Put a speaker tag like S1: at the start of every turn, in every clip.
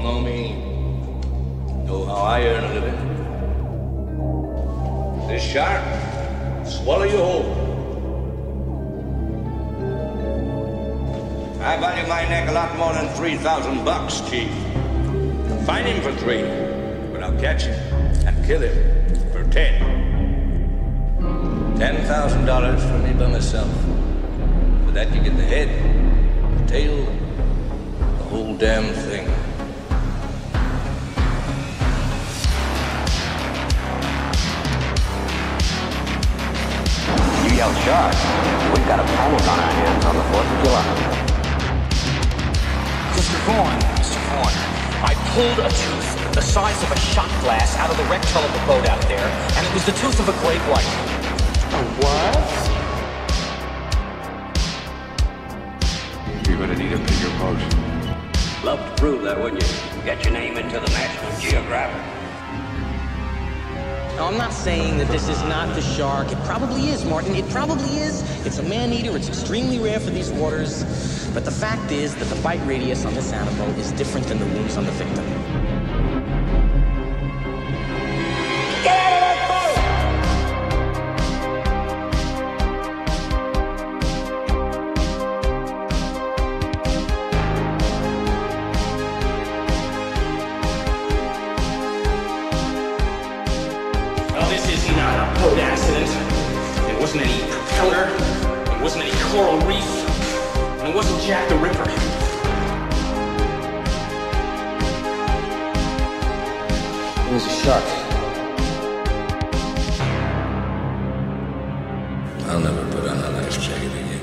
S1: know me. Know how I earn a living. This shark, swallow you whole. I value my neck a lot more than $3,000, Chief. Find him for $3, but I'll catch him and kill him for $10. $10,000 for me by myself. For that you get the head, the tail, the whole damn thing.
S2: You yelled shark. We've got a Polk on our hands on the 4th of July.
S3: Mr. Vaughn, I pulled a tooth the size of a shot glass out of the wrecked hull of the boat out there, and it was the tooth of a great white.
S2: A what?
S4: You're gonna need a bigger boat.
S2: Love to prove that, wouldn't you? Get your name into the National Geographic.
S5: Now, I'm not saying that this is not the shark. It probably is, Martin. It probably is. It's a man-eater. It's extremely rare for these waters. But the fact is that the bite radius on this animal is different than the wounds on the victim. Get out of that boat!
S3: Well, this is not a boat accident. There wasn't any propeller. There wasn't any coral reef. And it wasn't Jack the Ripper.
S5: It was a shark.
S1: I'll never put on a nice jacket again.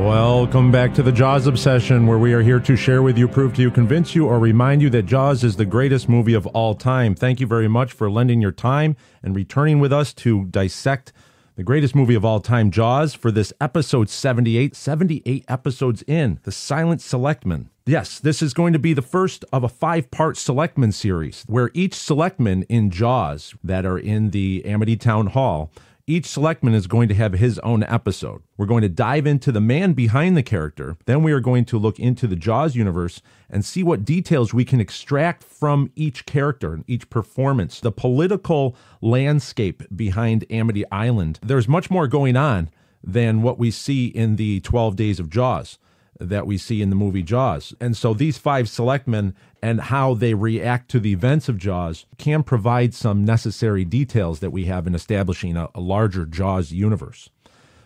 S6: Welcome back to the Jaws Obsession, where we are here to share with you, prove to you, convince you, or remind you that Jaws is the greatest movie of all time. Thank you very much for lending your time and returning with us to dissect the greatest movie of all time, Jaws, for this episode 78. 78 episodes in, The Silent Selectmen. Yes, this is going to be the first of a 5-part Selectmen series, where each Selectman in Jaws that are in the Amity Townhall, each Selectman is going to have his own episode. We're going to dive into the man behind the character. Then we are going to look into the Jaws universe and see what details we can extract from each character and each performance. The political landscape behind Amity Island. There's much more going on than what we see in the 12 Days of Jaws that we see in the movie Jaws. And so these 5 Selectmen and how they react to the events of Jaws can provide some necessary details that we have in establishing a larger Jaws universe.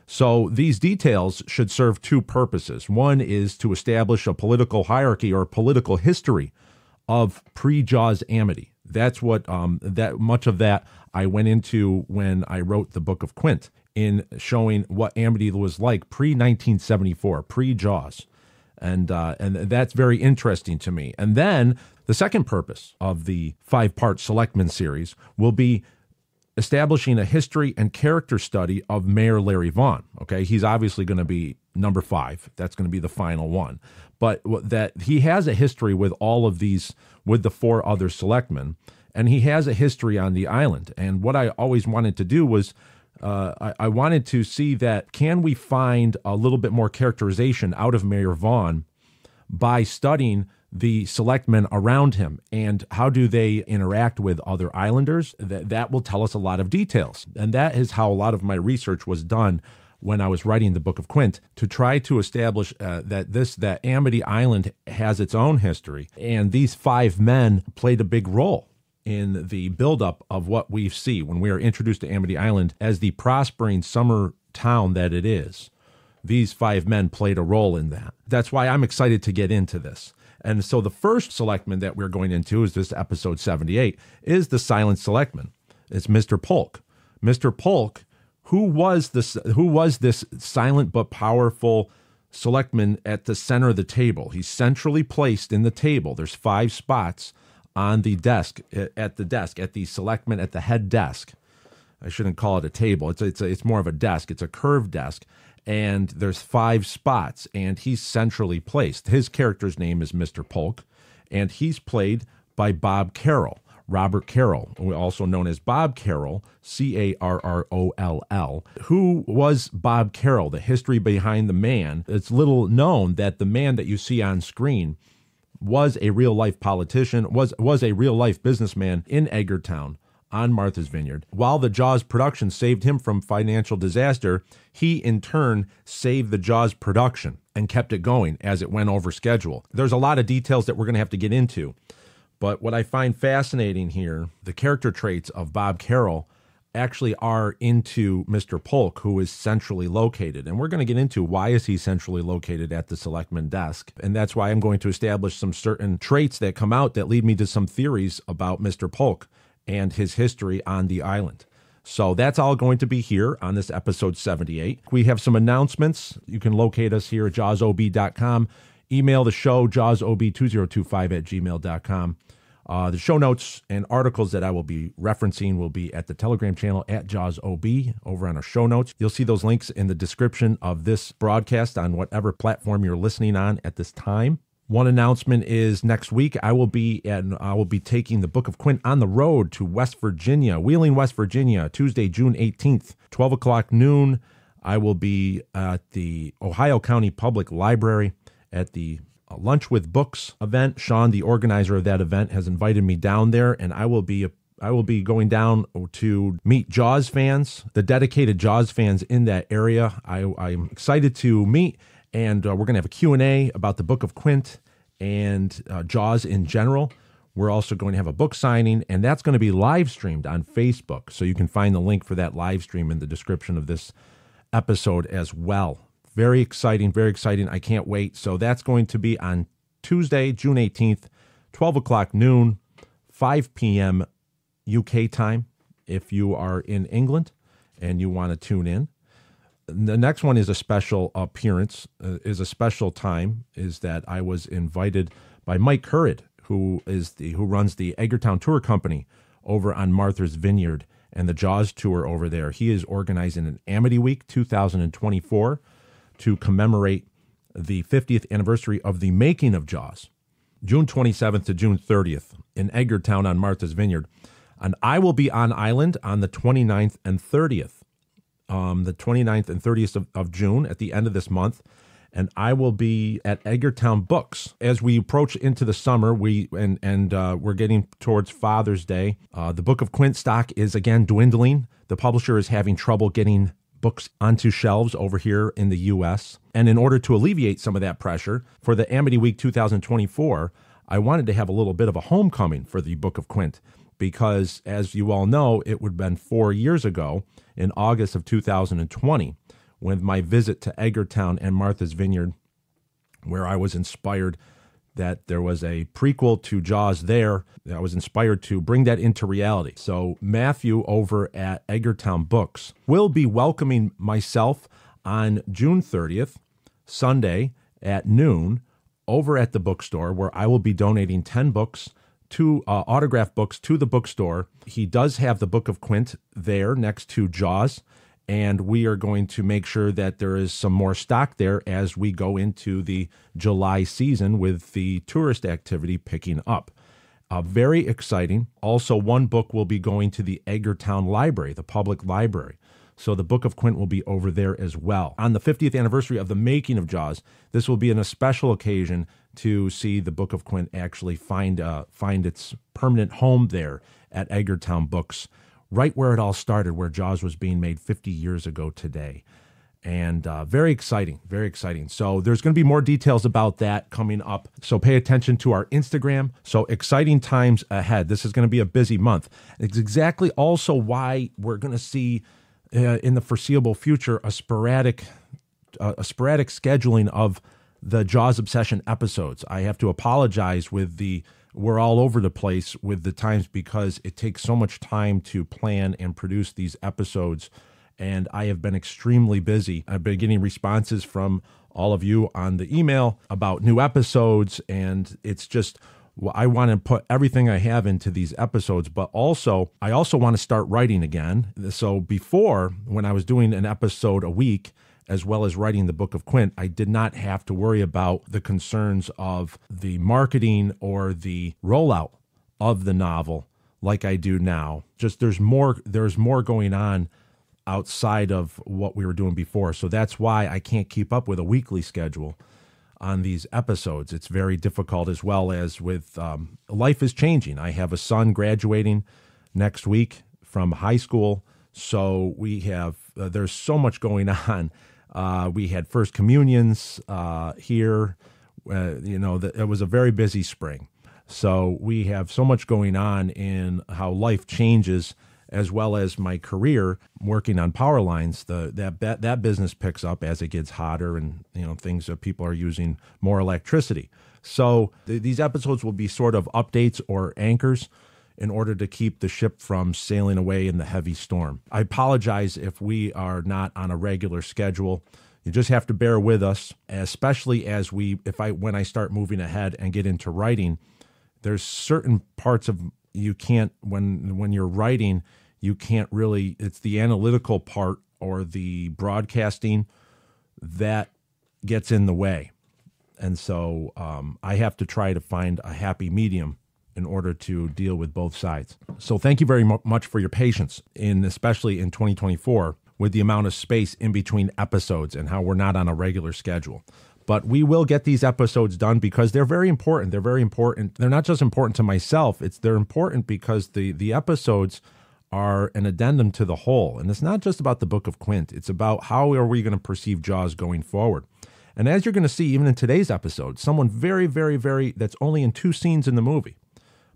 S6: So these details should serve 2 purposes. One is to establish a political hierarchy or political history of pre-Jaws Amity. That's what that much of that I went into when I wrote the Book of Quint, in showing what Amity was like pre-1974, pre-Jaws. And that's very interesting to me. And then the second purpose of the 5-part Selectmen series will be establishing a history and character study of Mayor Larry Vaughn. Okay, he's obviously going to be number 5. That's going to be the final one. But that he has a history with all of these, with the 4 other Selectmen, and he has a history on the island. And what I always wanted to do was I wanted to see that, can we find a little bit more characterization out of Mayor Vaughn by studying the Selectmen around him, and how do they interact with other islanders? That will tell us a lot of details. And that is how a lot of my research was done when I was writing the Book of Quint, to try to establish that Amity Island has its own history. And these 5 men played a big role in the buildup of what we see when we are introduced to Amity Island as the prospering summer town that it is. These 5 men played a role in that. That's why I'm excited to get into this. And so the first Selectman that we're going into is this episode 78, is the Silent Selectman. It's Mr. Polk. Mr. Polk, who was this silent but powerful Selectman at the center of the table. He's centrally placed in the table. There's 5 spots on the desk, at the Selectman, at the head desk. I shouldn't call it a table. It's more of a desk. It's a curved desk, and there's 5 spots, and he's centrally placed. His character's name is Mr. Polk, and he's played by Bob Carroll. Robert Carroll, also known as Bob Carroll, Carroll. Who was Bob Carroll? The history behind the man. It's little known that the man that you see on screen was a real-life politician, was a real-life businessman in Edgartown on Martha's Vineyard. While the Jaws production saved him from financial disaster, he in turn saved the Jaws production and kept it going as it went over schedule. There's a lot of details that we're going to have to get into, but what I find fascinating here, the character traits of Bob Carroll actually are into Mr. Polk, who is centrally located. And we're going to get into why is he centrally located at the Selectman desk. And that's why I'm going to establish some certain traits that come out that lead me to some theories about Mr. Polk and his history on the island. So that's all going to be here on this episode 78. We have some announcements. You can locate us here at jawsob.com. Email the show, jawsob2025@gmail.com. The show notes and articles that I will be referencing will be at the Telegram channel at jawsob over on our show notes. You'll see those links in the description of this broadcast on whatever platform you're listening on at this time. One announcement is next week I will be taking the Book of Quint on the road to West Virginia, Wheeling, West Virginia, Tuesday, June 18th, 12 o'clock noon. I will be at the Ohio County Public Library at the Lunch with Books event. Sean, the organizer of that event, has invited me down there, and I will be going down to meet Jaws fans, the dedicated Jaws fans in that area. I'm excited to meet, and we're going to have a Q&A about the Book of Quint and Jaws in general. We're also going to have a book signing, and that's going to be live streamed on Facebook. So you can find the link for that live stream in the description of this episode as well. Very exciting, very exciting. I can't wait. So that's going to be on Tuesday, June 18th, 12 o'clock noon, 5 p.m. UK time if you are in England and you want to tune in. The next one is a special appearance, is a special time, is that I was invited by Mike Currid, who runs the Edgartown Tour Company over on Martha's Vineyard and the Jaws tour over there. He is organizing an Amity Week 2024 to commemorate the 50th anniversary of the making of Jaws, June 27th to June 30th in Edgartown on Martha's Vineyard. And I will be on island on the 29th and 30th, the 29th and 30th of June at the end of this month. And I will be at Edgartown Books. As we approach into the summer, we're getting towards Father's Day. The Book of Quint stock is again dwindling. The publisher is having trouble getting books onto shelves over here in the U.S. And in order to alleviate some of that pressure, for the Amity Week 2024, I wanted to have a little bit of a homecoming for the Book of Quint because, as you all know, it would have been 4 years ago in August of 2020 with my visit to Edgartown and Martha's Vineyard, where I was inspired that there was a prequel to Jaws there. I was inspired to bring that into reality. So Matthew over at Edgartown Books will be welcoming myself on June 30th, Sunday at noon, over at the bookstore, where I will be donating 10 books, autographed books to the bookstore. He does have the Book of Quint there next to Jaws, and we are going to make sure that there is some more stock there as we go into the July season with the tourist activity picking up. Very exciting. Also, one book will be going to the Edgartown Library, the public library. So the Book of Quint will be over there as well. On the 50th anniversary of the making of Jaws, this will be a special occasion to see the Book of Quint actually find its permanent home there at Edgartown Books, right where it all started, where Jaws was being made 50 years ago today. And very exciting, very exciting. So there's going to be more details about that coming up. So pay attention to our Instagram. So exciting times ahead. This is going to be a busy month. It's exactly also why we're going to see in the foreseeable future a sporadic scheduling of the Jaws Obsession episodes. I have to apologize we're all over the place with the times because it takes so much time to plan and produce these episodes. And I have been extremely busy. I've been getting responses from all of you on the email about new episodes. And it's just, I want to put everything I have into these episodes, but I also want to start writing again. So before, when I was doing an episode a week, as well as writing the Book of Quint, I did not have to worry about the concerns of the marketing or the rollout of the novel like I do now. Just there's more going on outside of what we were doing before. So that's why I can't keep up with a weekly schedule on these episodes. It's very difficult, as well as with life is changing. I have a son graduating next week from high school. So we have, there's so much going on. We had first communions here. It was a very busy spring. So we have so much going on in how life changes, as well as my career working on power lines. That business picks up as it gets hotter, and things that people are using more electricity. So these episodes will be sort of updates or anchors in order to keep the ship from sailing away in the heavy storm. I apologize if we are not on a regular schedule. You just have to bear with us, especially as when I start moving ahead and get into writing. There's certain parts of you can't, when you're writing, you can't really, it's the analytical part or the broadcasting that gets in the way. And so I have to try to find a happy medium in order to deal with both sides. So thank you very much for your patience, especially in 2024, with the amount of space in between episodes and how we're not on a regular schedule. But we will get these episodes done because they're very important. They're very important. They're not just important to myself. They're important because the episodes are an addendum to the whole. And it's not just about the Book of Quint. It's about how are we going to perceive Jaws going forward. And as you're going to see, even in today's episode, someone very, very, very, that's only in 2 scenes in the movie,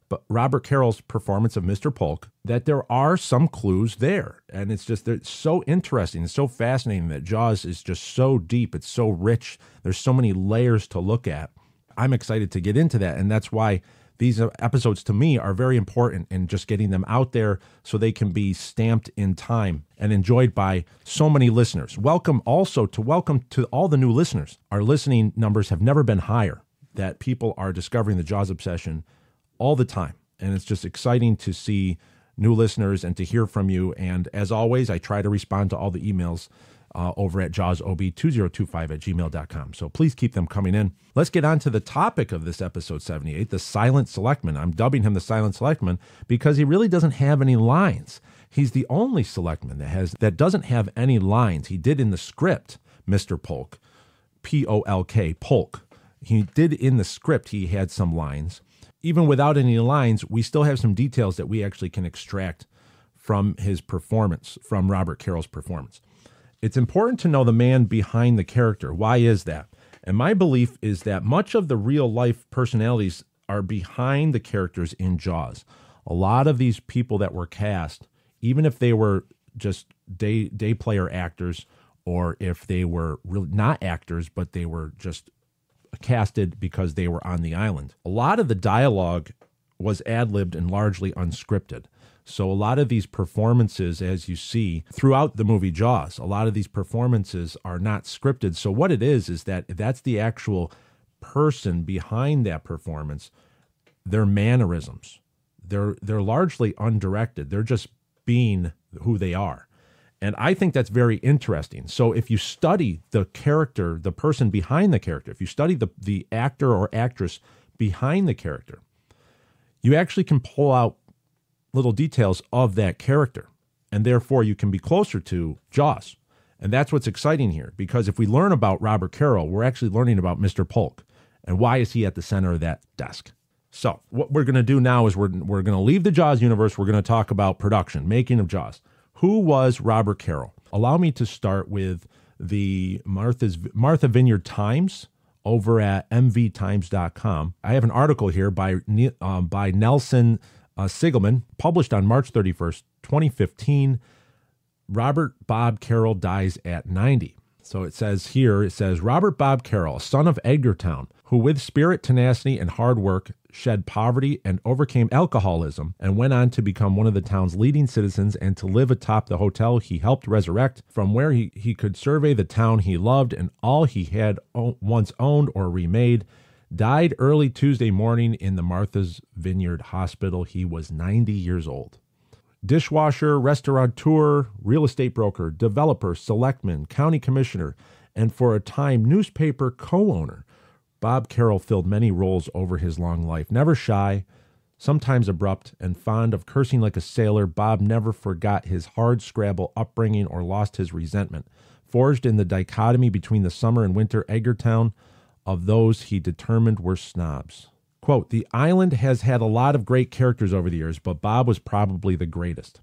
S6: but Robert Carroll's performance of Mr. Polk, that there are some clues there. And it's so interesting. It's so fascinating that Jaws is just so deep. It's so rich. There's so many layers to look at. I'm excited to get into that. And that's why these episodes to me are very important in just getting them out there so they can be stamped in time and enjoyed by so many listeners. Welcome to all the new listeners. Our listening numbers have never been higher, that people are discovering the Jaws obsession all the time. And it's just exciting to see new listeners and to hear from you. And as always, I try to respond to all the emails over at jawsob2025@gmail.com. So please keep them coming in. Let's get on to the topic of this episode 78, the Silent Selectman. I'm dubbing him the Silent Selectman because he really doesn't have any lines. He's the only Selectman that doesn't have any lines. He did in the script, Mr. Polk, P-O-L-K, Polk. He did in the script, he had some lines. Even without any lines, we still have some details that we actually can extract from his performance, from Robert Carroll's performance. It's important to know the man behind the character. Why is that? And my belief is that much of the real-life personalities are behind the characters in Jaws. A lot of these people that were cast, even if they were just day player actors, or if they were really not actors, but they were just casted because they were on the island. A lot of the dialogue was ad-libbed and largely unscripted. So a lot of these performances, as you see throughout the movie Jaws, a lot of these performances are not scripted. So what it is that that's the actual person behind that performance, their mannerisms. They're largely undirected. They're just being who they are. And I think that's very interesting. So if you study the character, the person behind the character, if you study the actor or actress behind the character, you actually can pull out little details of that character. And therefore, you can be closer to Jaws. And that's what's exciting here. Because if we learn about Robert Carroll, we're actually learning about Mr. Polk. And why is he at the center of that desk? So what we're going to do now is we're going to leave the Jaws universe. We're going to talk about production, making of Jaws. Who was Robert Carroll? Allow me to start with the Martha Vineyard Times over at mvtimes.com. I have an article here by Nelson Sigelman, published on March 31st, 2015. Robert Bob Carroll dies at 90. So it says Robert Bob Carroll, son of Edgartown, who with spirit, tenacity, and hard work shed poverty and overcame alcoholism and went on to become one of the town's leading citizens and to live atop the hotel he helped resurrect, from where he could survey the town he loved and all he had once owned or remade, died early Tuesday morning in the Martha's Vineyard Hospital. He was 90 years old. Dishwasher, restaurateur, real estate broker, developer, selectman, county commissioner, and for a time newspaper co-owner, Bob Carroll filled many roles over his long life. Never shy, Sometimes abrupt and fond of cursing like a sailor, Bob never forgot his hard-scrabble upbringing or lost his resentment. Forged in the dichotomy between the summer and winter Edgartown of those he determined were snobs. Quote, the island has had a lot of great characters over the years, but Bob was probably the greatest.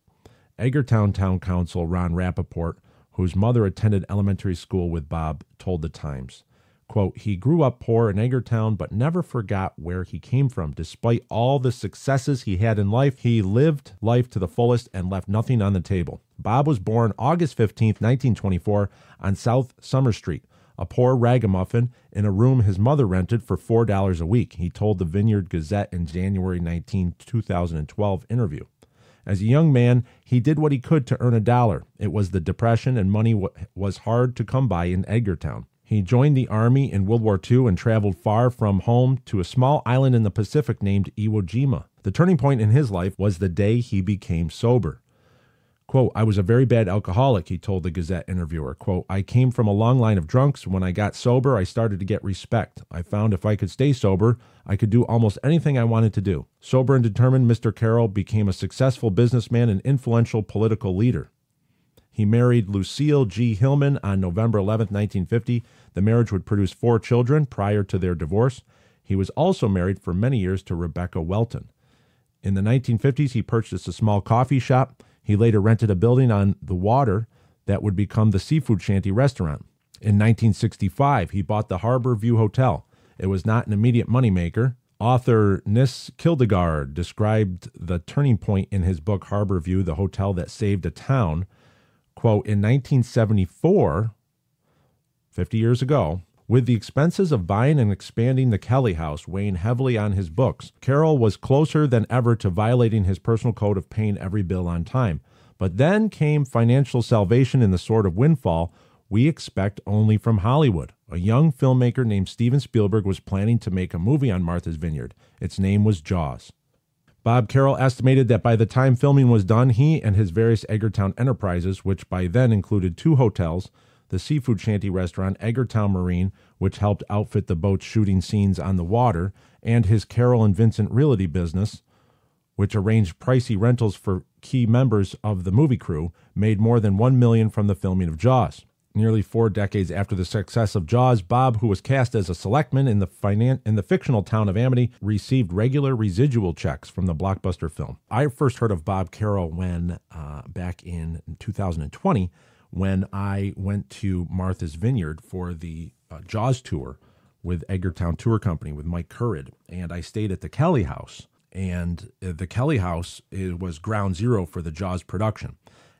S6: Edgartown Town Council Ron Rappaport, whose mother attended elementary school with Bob, told the Times. Quote, he grew up poor in Edgartown, but never forgot where he came from. Despite all the successes he had in life, he lived life to the fullest and left nothing on the table. Bob was born August 15th, 1924, on South Summer Street, a poor ragamuffin in a room his mother rented for $4 a week, he told the Vineyard Gazette in January 19, 2012 interview. As a young man, he did what he could to earn $1. It was the Depression, and money was hard to come by in Edgartown. He joined the Army in World War II and traveled far from home to a small island in the Pacific named Iwo Jima. The turning point in his life was the day he became sober. Quote, I was a very bad alcoholic, he told the Gazette interviewer. Quote, I came from a long line of drunks. When I got sober, I started to get respect. I found if I could stay sober, I could do almost anything I wanted to do. Sober and determined, Mr. Carroll became a successful businessman and influential political leader. He married Lucille G. Hillman on November 11, 1950. The marriage would produce 4 children prior to their divorce. He was also married for many years to Rebecca Welton. In the 1950s, he purchased a small coffee shop. He later rented a building on the water that would become the Seafood Shanty restaurant. In 1965, he bought the Harbor View Hotel. It was not an immediate moneymaker. Author Nis Kildegard described the turning point in his book Harbor View, the hotel that saved a town. Quote, in 1974, 50 years ago, with the expenses of buying and expanding the Kelly House weighing heavily on his books, Carroll was closer than ever to violating his personal code of paying every bill on time. But then came financial salvation in the sort of windfall we expect only from Hollywood. A young filmmaker named Steven Spielberg was planning to make a movie on Martha's Vineyard. Its name was Jaws. Bob Carroll estimated that by the time filming was done, he and his various Edgartown enterprises, which by then included 2 hotels, the Seafood Shanty restaurant, Edgartown Marine, which helped outfit the boat's shooting scenes on the water, and his Carroll and Vincent Realty business, which arranged pricey rentals for key members of the movie crew, made more than $1 million from the filming of Jaws. Nearly 4 decades after the success of Jaws, Bob, who was cast as a selectman in the fictional town of Amity, received regular residual checks from the blockbuster film. I first heard of Bob Carroll when, back in 2020, when I went to Martha's Vineyard for the Jaws tour with Edgartown Tour Company with Mike Currid, and I stayed at the Kelly House. And the Kelly House was ground zero for the Jaws production.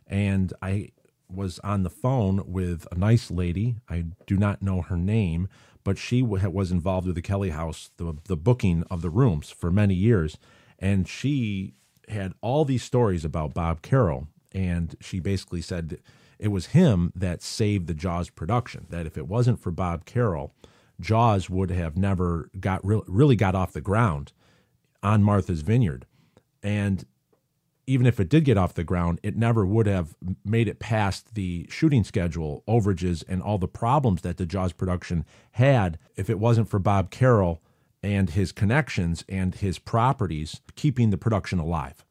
S6: And I was on the phone with a nice lady. I do not know her name, but she was involved with the Kelly House, the booking of the rooms for many years. And she had all these stories about Bob Carroll. And she basically said it was him that saved the Jaws production, that if it wasn't for Bob Carroll, Jaws would have never really got off the ground on Martha's Vineyard. And even if it did get off the ground, it never would have made it past the shooting schedule, overages, and all the problems that the Jaws production had if it wasn't for Bob Carroll and his connections and his properties keeping the production alive.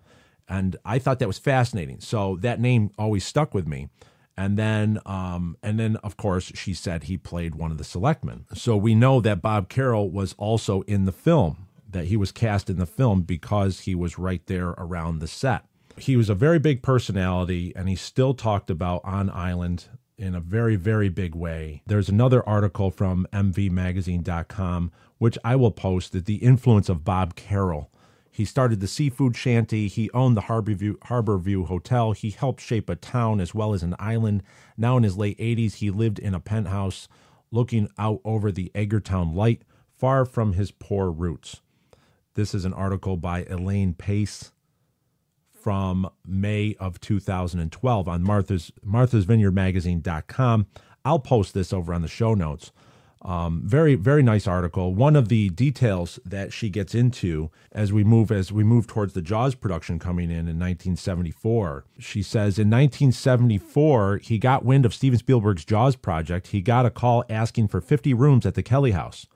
S6: And I thought that was fascinating. So that name always stuck with me. And then, of course, she said he played one of the Selectmen. So we know that Bob Carroll was also in the film, that he was cast in the film because he was right there around the set. He was a very big personality, and he's still talked about on Island in a very, very big way. There's another article from mvmagazine.com, which I will post, that the influence of Bob Carroll. He started the Seafood Shanty. He owned the Harbor View Hotel. He helped shape a town as well as an island. Now in his late 80s, he lived in a penthouse looking out over the Edgartown light, far from his poor roots. This is an article by Elaine Pace from May of 2012 on Martha's Vineyard Magazine.com. I'll post this over on the show notes. Very, very nice article. One of the details that she gets into as we move towards the Jaws production coming in 1974, she says in 1974, he got wind of Steven Spielberg's Jaws project. He got a call asking for 50 rooms at the Kelly House.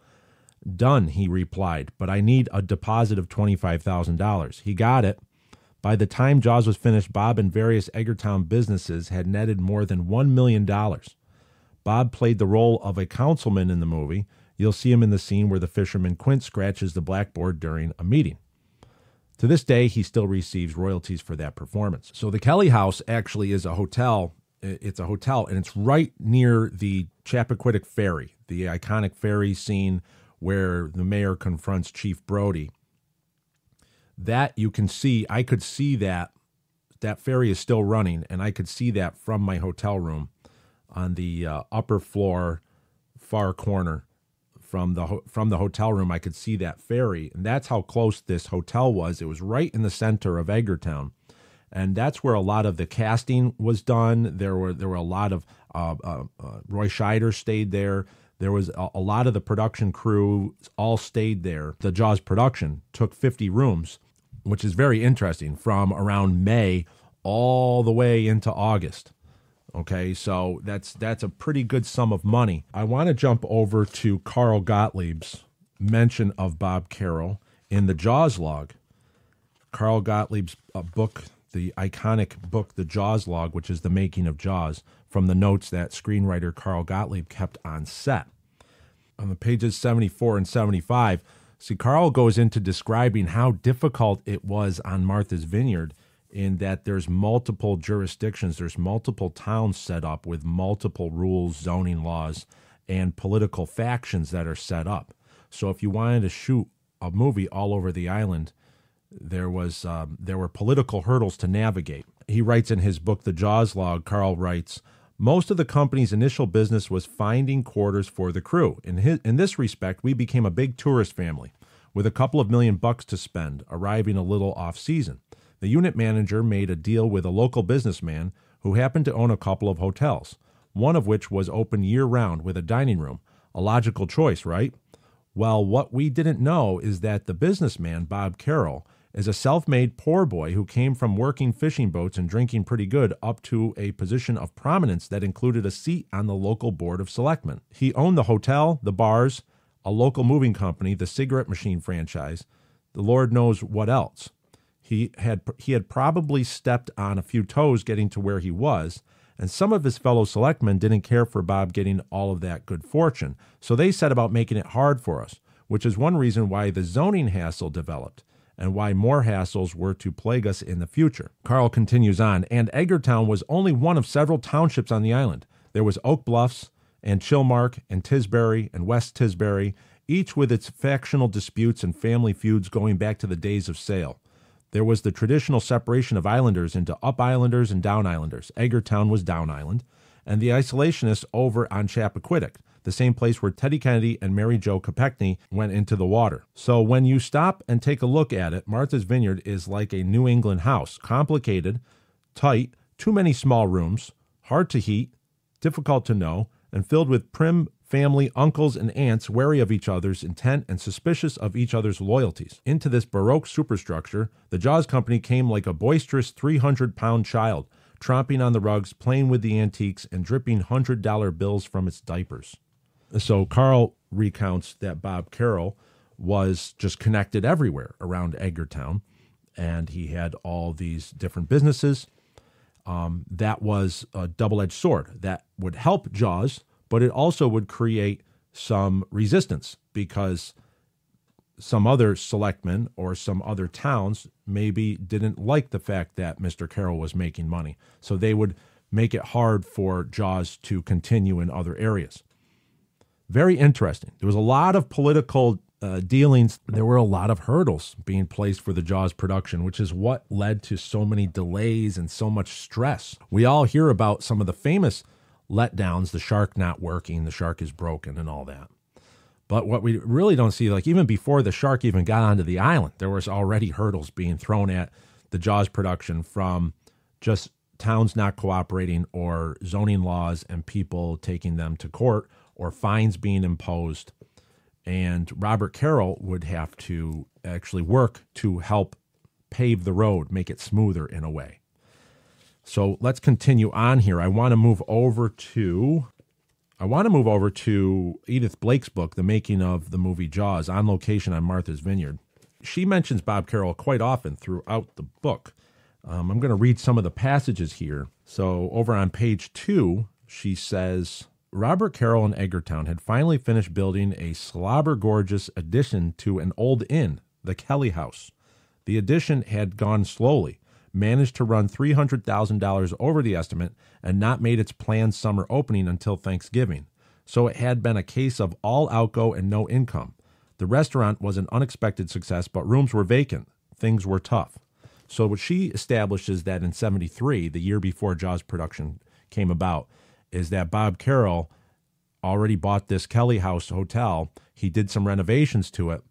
S6: Done, he replied, but I need a deposit of $25,000. He got it. By the time Jaws was finished, Bob and various Edgartown businesses had netted more than $1 million. Bob played the role of a councilman in the movie. You'll see him in the scene where the fisherman Quint scratches the blackboard during a meeting. To this day, he still receives royalties for that performance. So the Kelly House actually is a hotel. It's a hotel, and it's right near the Chappaquiddick Ferry, the iconic ferry scene where the mayor confronts Chief Brody. That you can see, I could see that ferry is still running, and I could see that from my hotel room on the upper floor, far corner. From the hotel room, I could see that ferry, and that's how close this hotel was. It was right in the center of Edgartown, and that's where a lot of the casting was done. There were a lot of Roy Scheider stayed there. There was a lot of the production crew all stayed there. The Jaws production took 50 rooms, which is very interesting, from around May all the way into August. Okay, so that's a pretty good sum of money. I want to jump over to Carl Gottlieb's mention of Bob Carroll in the Jaws log. Carl Gottlieb's book, the iconic book, The Jaws Log, which is the making of Jaws, from the notes that screenwriter Carl Gottlieb kept on set. On the pages 74 and 75, see, Carl goes into describing how difficult it was on Martha's Vineyard, in that there's multiple jurisdictions, there's multiple towns set up with multiple rules, zoning laws, and political factions that are set up. So if you wanted to shoot a movie all over the island, there were political hurdles to navigate. He writes in his book, The Jaws Log, Carl writes, most of the company's initial business was finding quarters for the crew. In this respect, we became a big tourist family with a couple of $1 million to spend, arriving a little off-season. The unit manager made a deal with a local businessman who happened to own a couple of hotels, one of which was open year-round with a dining room. A logical choice, right? Well, what we didn't know is that the businessman, Bob Carroll, is a self-made poor boy who came from working fishing boats and drinking pretty good up to a position of prominence that included a seat on the local board of selectmen. He owned the hotel, the bars, a local moving company, the cigarette machine franchise, the Lord knows what else. He had probably stepped on a few toes getting to where he was, and some of his fellow selectmen didn't care for Bob getting all of that good fortune, so they set about making it hard for us, which is one reason why the zoning hassle developed, and why more hassles were to plague us in the future. Carl continues on, and Edgartown was only one of several townships on the island. There was Oak Bluffs, and Chilmark, and Tisbury, and West Tisbury, each with its factional disputes and family feuds going back to the days of Sale. There was the traditional separation of islanders into Up Islanders and Down Islanders. Edgartown was Down Island, and the isolationists over on Chappaquiddick, the same place where Teddy Kennedy and Mary Jo Kopechne went into the water. So when you stop and take a look at it, Martha's Vineyard is like a New England house, complicated, tight, too many small rooms, hard to heat, difficult to know, and filled with prim family, uncles and aunts wary of each other's intent and suspicious of each other's loyalties. Into this Baroque superstructure, the Jaws Company came like a boisterous 300-pound child, tromping on the rugs, playing with the antiques, and dripping $100 bills from its diapers. So Carl recounts that Bob Carroll was just connected everywhere around Edgartown, and he had all these different businesses. That was a double-edged sword. That would help Jaws, but it also would create some resistance because some other selectmen or some other towns maybe didn't like the fact that Mr. Carroll was making money. So they would make it hard for Jaws to continue in other areas. Very interesting. There was a lot of political dealings. There were a lot of hurdles being placed for the Jaws production, which is what led to so many delays and so much stress. We all hear about some of the famous letdowns, the shark not working, the shark is broken and all that. But what we really don't see, like even before the shark even got onto the island, there was already hurdles being thrown at the Jaws production from just towns not cooperating or zoning laws and people taking them to court or fines being imposed. And Robert Carroll would have to actually work to help pave the road, make it smoother in a way. So let's continue on here. I want to move over to I want to move over to Edith Blake's book, The Making of the Movie Jaws, on location on Martha's Vineyard. She mentions Bob Carroll quite often throughout the book. I'm going to read some of the passages here. So over on page 2, she says, Robert Carroll in Edgartown had finally finished building a slobber-gorgeous addition to an old inn, the Kelly House. The addition had gone slowly, managed to run $300,000 over the estimate, and not made its planned summer opening until Thanksgiving. So it had been a case of all outgo and no income. The restaurant was an unexpected success, but rooms were vacant. Things were tough. So what she establishes that in 73, the year before Jaws production came about, is that Bob Carroll already bought this Kelly House hotel. He did some renovations to it,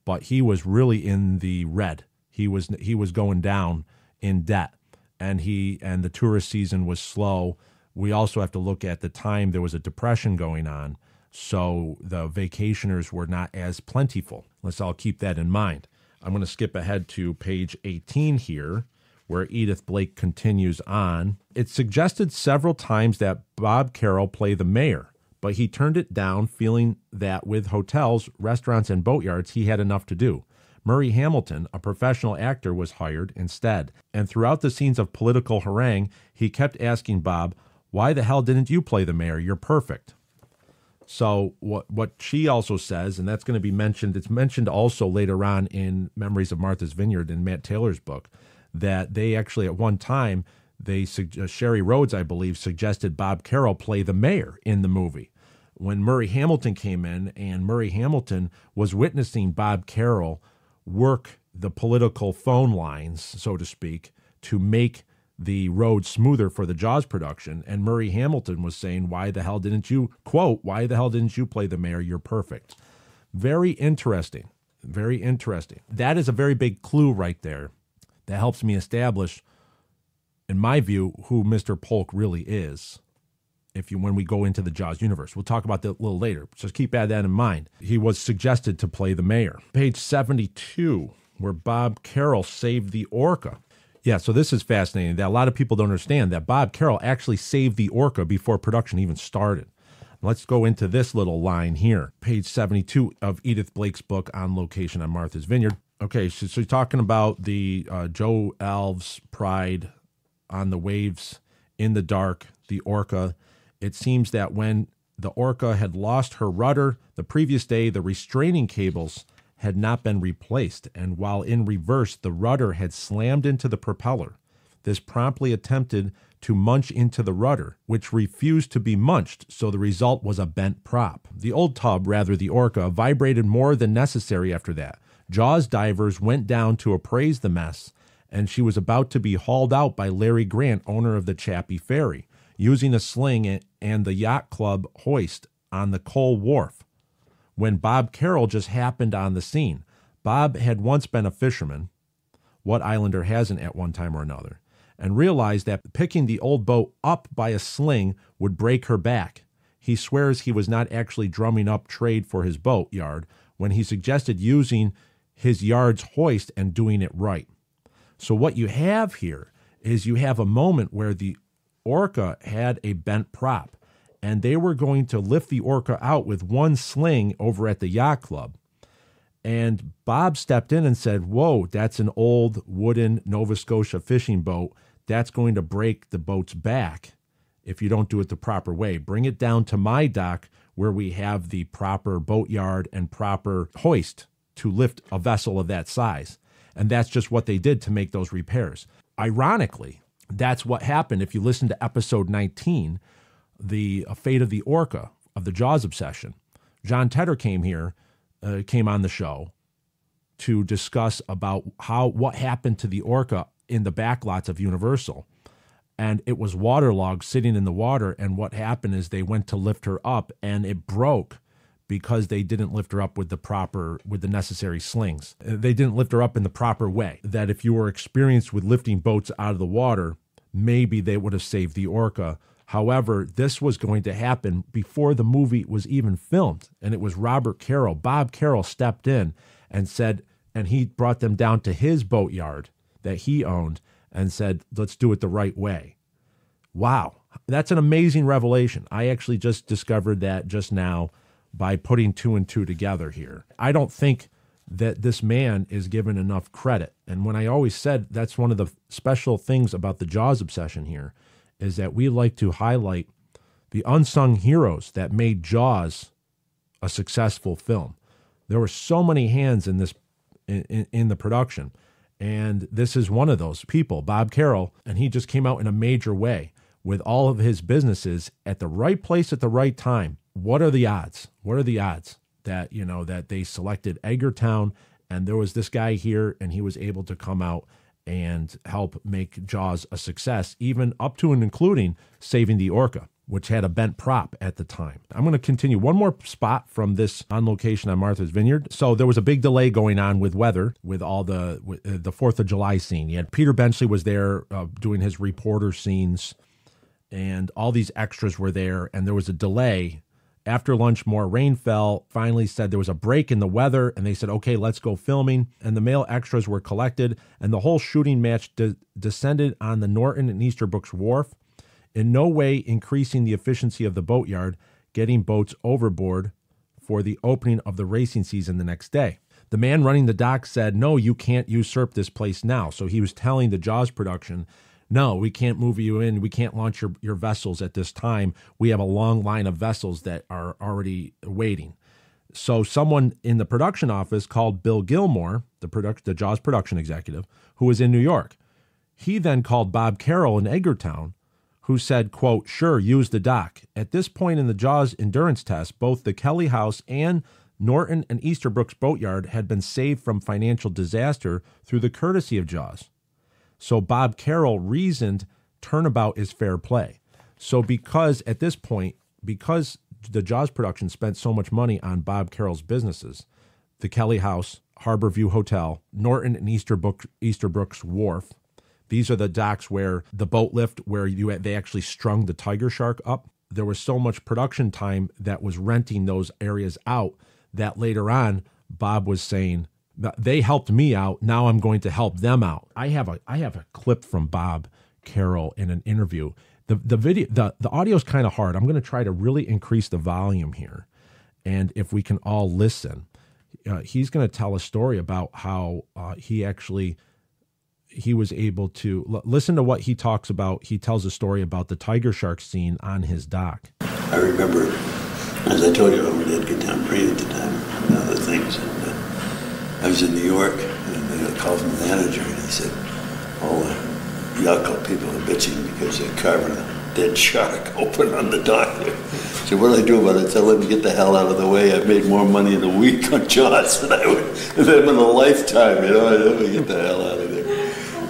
S6: but he was really in the red. He was going down in debt, and the tourist season was slow. We also have to look at the time there was a depression going on, so the vacationers were not as plentiful. Let's all keep that in mind. I'm going to skip ahead to page 18 here, where Edith Blake continues on. It suggested several times that Bob Carroll play the mayor, but he turned it down, feeling that with hotels, restaurants, and boatyards, he had enough to do. Murray Hamilton, a professional actor, was hired instead, and throughout the scenes of political harangue, he kept asking Bob, why the hell didn't you play the mayor? You're perfect. So what she also says, and that's going to be mentioned, it's mentioned also later on in Memories of Martha's Vineyard in Matt Taylor's book, that they actually at one time, Sherry Rhodes, I believe, suggested Bob Carroll play the mayor in the movie. When Murray Hamilton came in, and Murray Hamilton was witnessing Bob Carroll work the political phone lines, so to speak, to make the road smoother for the Jaws production. And Murray Hamilton was saying, why the hell didn't you play the mayor? You're perfect. Very interesting. Very interesting. That is a very big clue right there that helps me establish, in my view, who Mr. Polk really is. When we go into the Jaws universe. We'll talk about that a little later. Just keep that in mind. He was suggested to play the mayor. Page 72, where Bob Carroll saved the Orca. Yeah, so this is fascinating. That a lot of people don't understand that Bob Carroll actually saved the Orca before production even started. Let's go into this little line here. Page 72 of Edith Blake's book, On Location on Martha's Vineyard. Okay, so you're talking about the Joe Alves Pride on the waves in the dark, the Orca. It seems that when the Orca had lost her rudder the previous day, the restraining cables had not been replaced, and while in reverse, the rudder had slammed into the propeller. This promptly attempted to munch into the rudder, which refused to be munched, so the result was a bent prop. The old tub, rather the Orca, vibrated more than necessary after that. Jaws divers went down to appraise the mess, and she was about to be hauled out by Larry Grant, owner of the Chappie Ferry, using a sling and the yacht club hoist on the coal wharf, when Bob Carroll just happened on the scene. Bob had once been a fisherman, what islander hasn't at one time or another, and realized that picking the old boat up by a sling would break her back. He swears he was not actually drumming up trade for his boat yard when he suggested using his yard's hoist and doing it right. So what you have here is you have a moment where the Orca had a bent prop, and they were going to lift the Orca out with one sling over at the yacht club. And Bob stepped in and said, whoa, that's an old wooden Nova Scotia fishing boat. That's going to break the boat's back if you don't do it the proper way. Bring it down to my dock where we have the proper boatyard and proper hoist to lift a vessel of that size. And that's just what they did to make those repairs. Ironically, that's what happened if you listen to episode 19, the fate of the Orca, of the Jaws obsession. John Tedder came on the show to discuss about what happened to the Orca in the backlots of Universal. And it was waterlogged, sitting in the water, and what happened is they went to lift her up, and it broke because they didn't lift her up with the necessary slings. They didn't lift her up in the proper way. That if you were experienced with lifting boats out of the water, maybe they would have saved the Orca. However, this was going to happen before the movie was even filmed, and it was Robert Carroll. Bob Carroll stepped in and said, and he brought them down to his boatyard that he owned and said, let's do it the right way. Wow. That's an amazing revelation. I actually just discovered that just now by putting two and two together here. I don't think that this man is given enough credit. And when I always said that's one of the special things about the Jaws obsession here is that we like to highlight the unsung heroes that made Jaws a successful film. There were so many hands in this in the production, and this is one of those people, Bob Carroll, and he just came out in a major way with all of his businesses at the right place at the right time. What are the odds? What are the odds that, you know, that they selected Edgartown and there was this guy here and he was able to come out and help make Jaws a success, even up to and including saving the Orca, which had a bent prop at the time. I'm going to continue one more spot from this on location on Martha's Vineyard. So there was a big delay going on with weather, with all the 4th of July scene. You had Peter Benchley was there doing his reporter scenes, and all these extras were there, and there was a delay. After lunch, more rain fell. Finally said there was a break in the weather, and they said, okay, let's go filming. And the male extras were collected, and the whole shooting match descended on the Norton and Easterbrook's wharf, in no way increasing the efficiency of the boatyard, getting boats overboard for the opening of the racing season the next day. The man running the dock said, no, you can't usurp this place now. So he was telling the Jaws production, no, we can't move you in. We can't launch your vessels at this time. We have a long line of vessels that are already waiting. So someone in the production office called Bill Gilmore, the Jaws production executive, who was in New York. He then called Bob Carroll in Edgartown, who said, quote, sure, use the dock. At this point in the Jaws endurance test, both the Kelly House and Norton and Easterbrook's boatyard had been saved from financial disaster through the courtesy of Jaws. So Bob Carroll reasoned turnabout is fair play. So because at this point, because the Jaws production spent so much money on Bob Carroll's businesses, the Kelly House, Harborview Hotel, Norton and Easterbrook's Wharf, these are the docks where the boat lift, where they actually strung the tiger shark up. There was so much production time that was renting those areas out that later on, Bob was saying, they helped me out. Now I'm going to help them out. I have a clip from Bob Carroll in an interview. The audio is kind of hard. I'm going to try to really increase the volume here, and if we can all listen, he's going to tell a story about how he was able to listen to what he talks about. He tells a story about the tiger shark scene on his dock.
S4: I remember, as I told you, I was at Edgartown Parade at the time and other things. And I was in New York, and they got a call from the manager, and he said, all the yacht people are bitching because they're carving a dead shark open on the dock. So what do I do about it? Tell them to get the hell out of the way. I've made more money in a week on Jaws than I would them in a lifetime. You know, I don't get the hell out of there.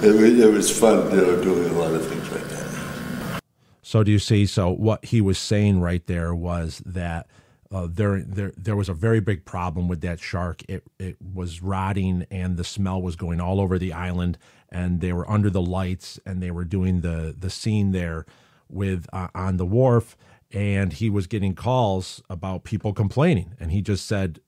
S4: It was fun, doing a lot of things like that.
S6: So do you see? So what he was saying right there was that there was a very big problem with that shark. It was rotting, and the smell was going all over the island. And they were under the lights, and they were doing the scene there with on the wharf. And he was getting calls about people complaining, and he just said,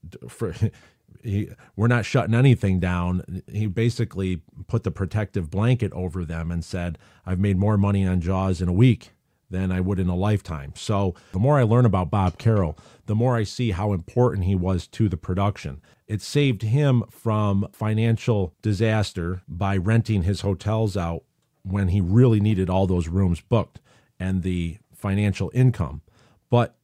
S6: we're not shutting anything down. He basically put the protective blanket over them and said, I've made more money on Jaws in a week than I would in a lifetime. So the more I learn about Bob Carroll, the more I see how important he was to the production. It saved him from financial disaster by renting his hotels out when he really needed all those rooms booked and the financial income. But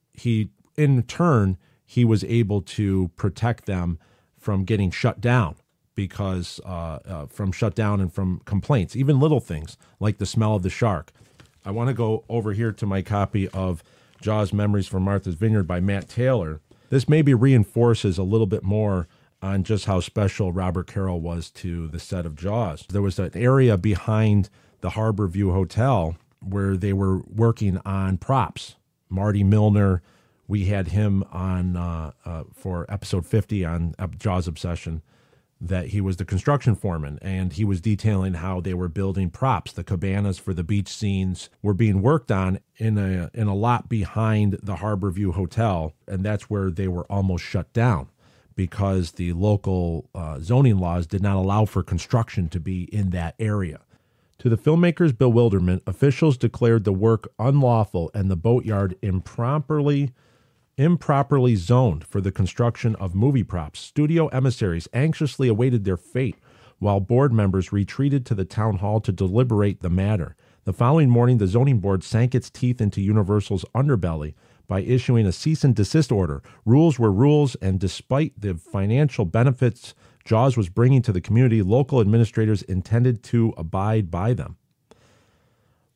S6: in turn, he was able to protect them from getting shut down because from shut down and from complaints, even little things like the smell of the shark. I want to go over here to my copy of Jaws Memories from Martha's Vineyard by Matt Taylor. This maybe reinforces a little bit more on just how special Robert Carroll was to the set of Jaws. There was an area behind the Harborview Hotel where they were working on props. Marty Milner, we had him on for episode 50 on Jaws Obsession, that he was the construction foreman, and he was detailing how they were building props. The cabanas for the beach scenes were being worked on in a lot behind the Harborview Hotel, and that's where they were almost shut down because the local zoning laws did not allow for construction to be in that area. To the filmmakers' bewilderment, officials declared the work unlawful and the boatyard improperly zoned for the construction of movie props. Studio emissaries anxiously awaited their fate, while board members retreated to the town hall to deliberate the matter. The following morning, the zoning board sank its teeth into Universal's underbelly by issuing a cease and desist order. Rules were rules, and despite the financial benefits Jaws was bringing to the community, local administrators intended to abide by them.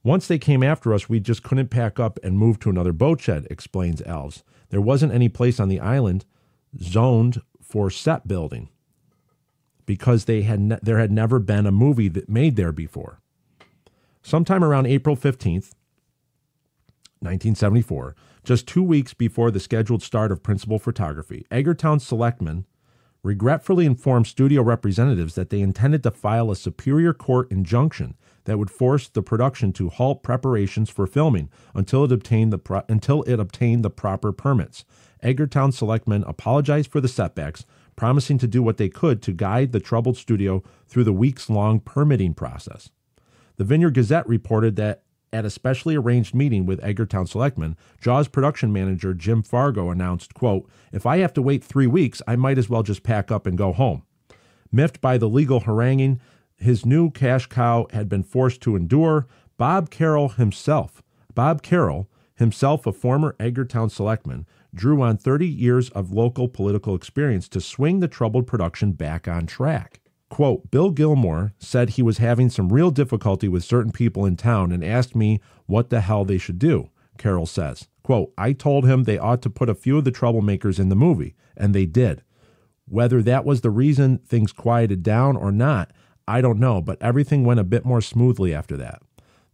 S6: Once they came after us, we just couldn't pack up and move to another boat shed, explains Alves. There wasn't any place on the island zoned for set building because there had never been a movie that made there before. Sometime around April 15th, 1974, just 2 weeks before the scheduled start of principal photography, Edgartown Selectmen regretfully informed studio representatives that they intended to file a Superior Court injunction that would force the production to halt preparations for filming until it obtained the proper permits. Edgartown Selectmen apologized for the setbacks, promising to do what they could to guide the troubled studio through the weeks-long permitting process. The Vineyard Gazette reported that at a specially arranged meeting with Edgartown Selectmen, Jaws production manager Jim Fargo announced, quote, "If I have to wait 3 weeks, I might as well just pack up and go home." Miffed by the legal haranguing his new cash cow had been forced to endure, Bob Carroll, himself a former Edgartown Selectman, drew on 30 years of local political experience to swing the troubled production back on track. Quote, "Bill Gilmore said he was having some real difficulty with certain people in town and asked me what the hell they should do," Carroll says. Quote, "I told him they ought to put a few of the troublemakers in the movie, and they did. Whether that was the reason things quieted down or not, I don't know, but everything went a bit more smoothly after that."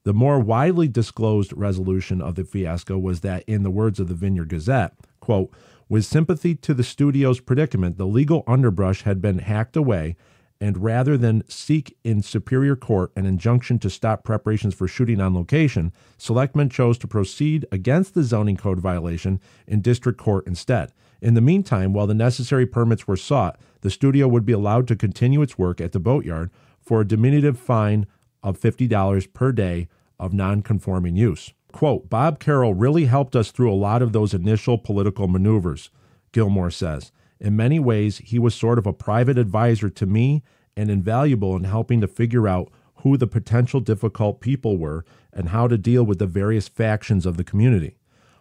S6: The more widely disclosed resolution of the fiasco was that, in the words of the Vineyard Gazette, quote, "With sympathy to the studio's predicament, the legal underbrush had been hacked away, and rather than seek in Superior Court an injunction to stop preparations for shooting on location, Selectmen chose to proceed against the zoning code violation in district court instead. In the meantime, while the necessary permits were sought, the studio would be allowed to continue its work at the boatyard for a diminutive fine of $50 per day of non-conforming use. Quote, "Bob Carroll really helped us through a lot of those initial political maneuvers," Gilmore says. "In many ways, he was sort of a private advisor to me and invaluable in helping to figure out who the potential difficult people were and how to deal with the various factions of the community.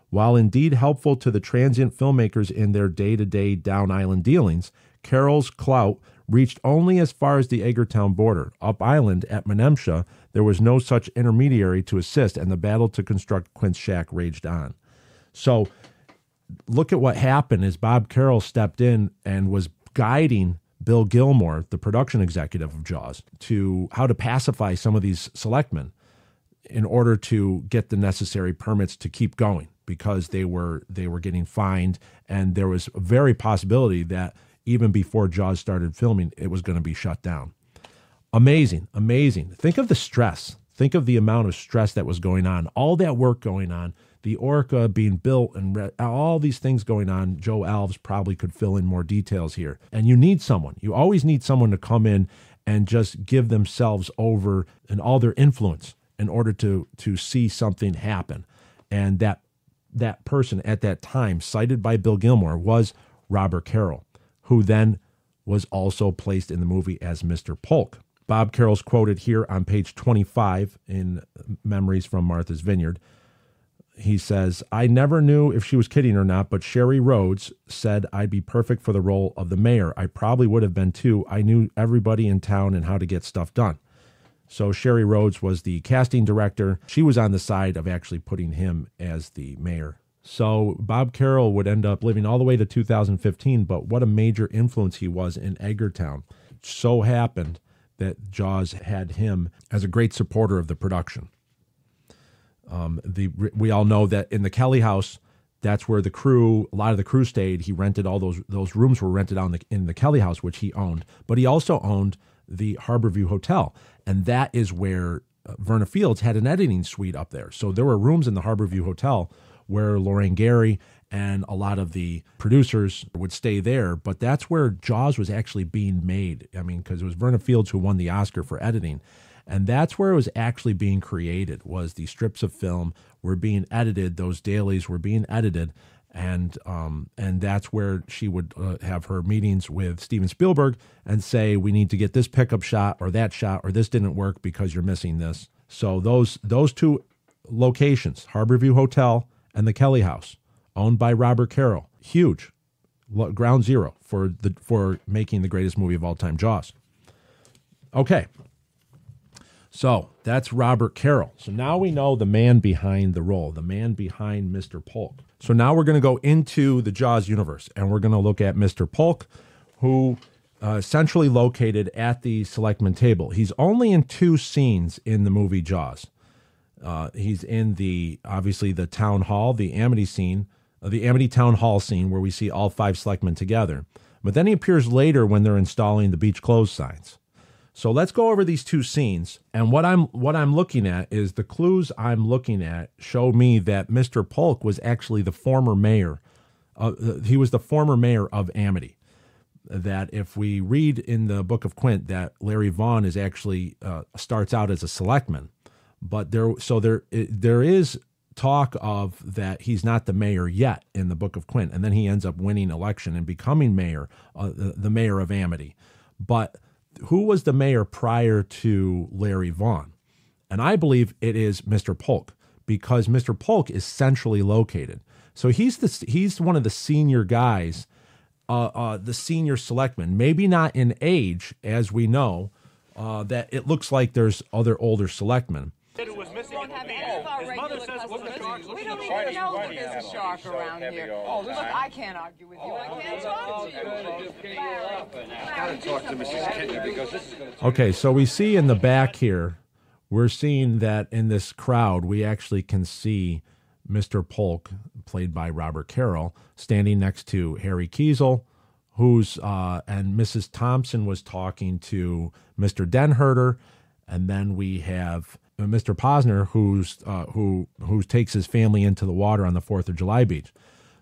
S6: While indeed helpful to the transient filmmakers in their day-to-day down island dealings, Carroll's clout reached only as far as the Edgartown border. Up island at Menemsha, there was no such intermediary to assist, and the battle to construct Quint's shack raged on." So look at what happened is Bob Carroll stepped in and was guiding Bill Gilmore, the production executive of Jaws, to how to pacify some of these selectmen in order to get the necessary permits to keep going, because they were getting fined, and there was a very possibility that even before Jaws started filming, it was going to be shut down. Amazing, amazing. Think of the stress. Think of the amount of stress that was going on, all that work going on, the Orca being built, and all these things going on. Joe Alves probably could fill in more details here. And you need someone. You always need someone to come in and just give themselves over and all their influence in order to see something happen. And that person at that time, cited by Bill Gilmore, was Robert Carroll, who then was also placed in the movie as Mr. Polk. Bob Carroll's quoted here on page 25 in Memories from Martha's Vineyard. He says, "I never knew if she was kidding or not, but Sherry Rhodes said I'd be perfect for the role of the mayor. I probably would have been too. I knew everybody in town and how to get stuff done." So Sherry Rhodes was the casting director. She was on the side of actually putting him as the mayor. So Bob Carroll would end up living all the way to 2015, but what a major influence he was in Edgartown. It so happened that Jaws had him as a great supporter of the production. We all know that in the Kelly house, that's where a lot of the crew stayed. He rented all those rooms were rented out in the Kelly house, which he owned. But he also owned the Harborview Hotel, and that is where Verna Fields had an editing suite up there. So there were rooms in the Harborview Hotel where Lorraine Gary and a lot of the producers would stay there. But that's where Jaws was actually being made. I mean, because it was Verna Fields who won the Oscar for editing. And that's where it was actually being created, was the strips of film were being edited, those dailies were being edited, and that's where she would have her meetings with Steven Spielberg and say, we need to get this pickup shot or this didn't work because you're missing this. So those two locations, Harborview Hotel and the Kelly House, owned by Robert Carroll, huge, ground zero for making the greatest movie of all time, Jaws. Okay, so that's Robert Carroll. So now we know the man behind the role, the man behind Mr. Polk. So now we're going to go into the Jaws universe, and we're going to look at Mr. Polk, who centrally located at the Selectman table. He's only in 2 scenes in the movie Jaws. He's in obviously the town hall, the Amity scene, the Amity Townhall scene where we see all 5 selectmen together. But then he appears later when they're installing the beach closed signs. So let's go over these 2 scenes. And what I'm looking at is the clues I'm looking at show me that Mr. Polk was actually the former mayor. He was the former mayor of Amity. That if we read in the Book of Quint that Larry Vaughn is actually starts out as a selectman. But there is talk of that he's not the mayor yet in the Book of Quint, and then he ends up winning election and becoming mayor, the mayor of Amity. But who was the mayor prior to Larry Vaughn? And I believe it is Mr. Polk, because Mr. Polk is centrally located. So he's one of the senior guys, the senior selectman, maybe not in age, as we know, that it looks like there's other older selectmen.
S7: We don't even know that there's a shark around here. Look, I can't argue with you. I can't talk to you.
S6: Okay, so we see in the back here, we're seeing that in this crowd, we actually can see Mr. Polk, played by Robert Carroll, standing next to Harry Kiesel, and Mrs. Thompson was talking to Mr. Denherter, and then we have Mr. Posner, who takes his family into the water on the 4th of July beach.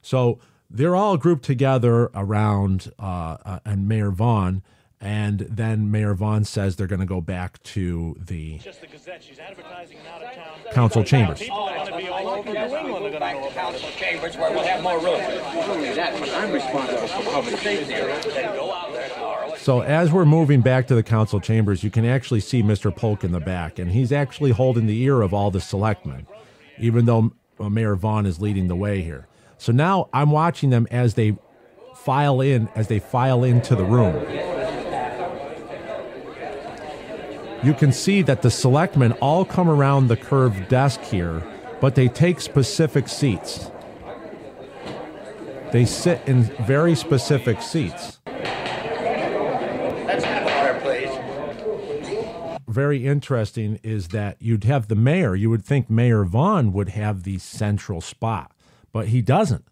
S6: So they're all grouped together around and Mayor Vaughn, and then Mayor Vaughn says they're going to go back to the
S8: Gazette. She's advertising out of town.
S6: council chambers.
S8: People are going to be all over New England. Are going to
S2: Back to council chambers where we'll have more room. Not only that, but I'm responsible for public safety. Then go out there tomorrow.
S6: So as we're moving back to the council chambers, you can actually see Mr. Polk in the back, and he's actually holding the ear of all the selectmen, even though Mayor Vaughn is leading the way here. So now I'm watching them as they file into the room. You can see that the selectmen all come around the curved desk here, but they take specific seats. They sit in very specific seats.
S2: Let's have water, please.
S6: Very interesting is that you'd have the mayor. You would think Mayor Vaughn would have the central spot, but he doesn't.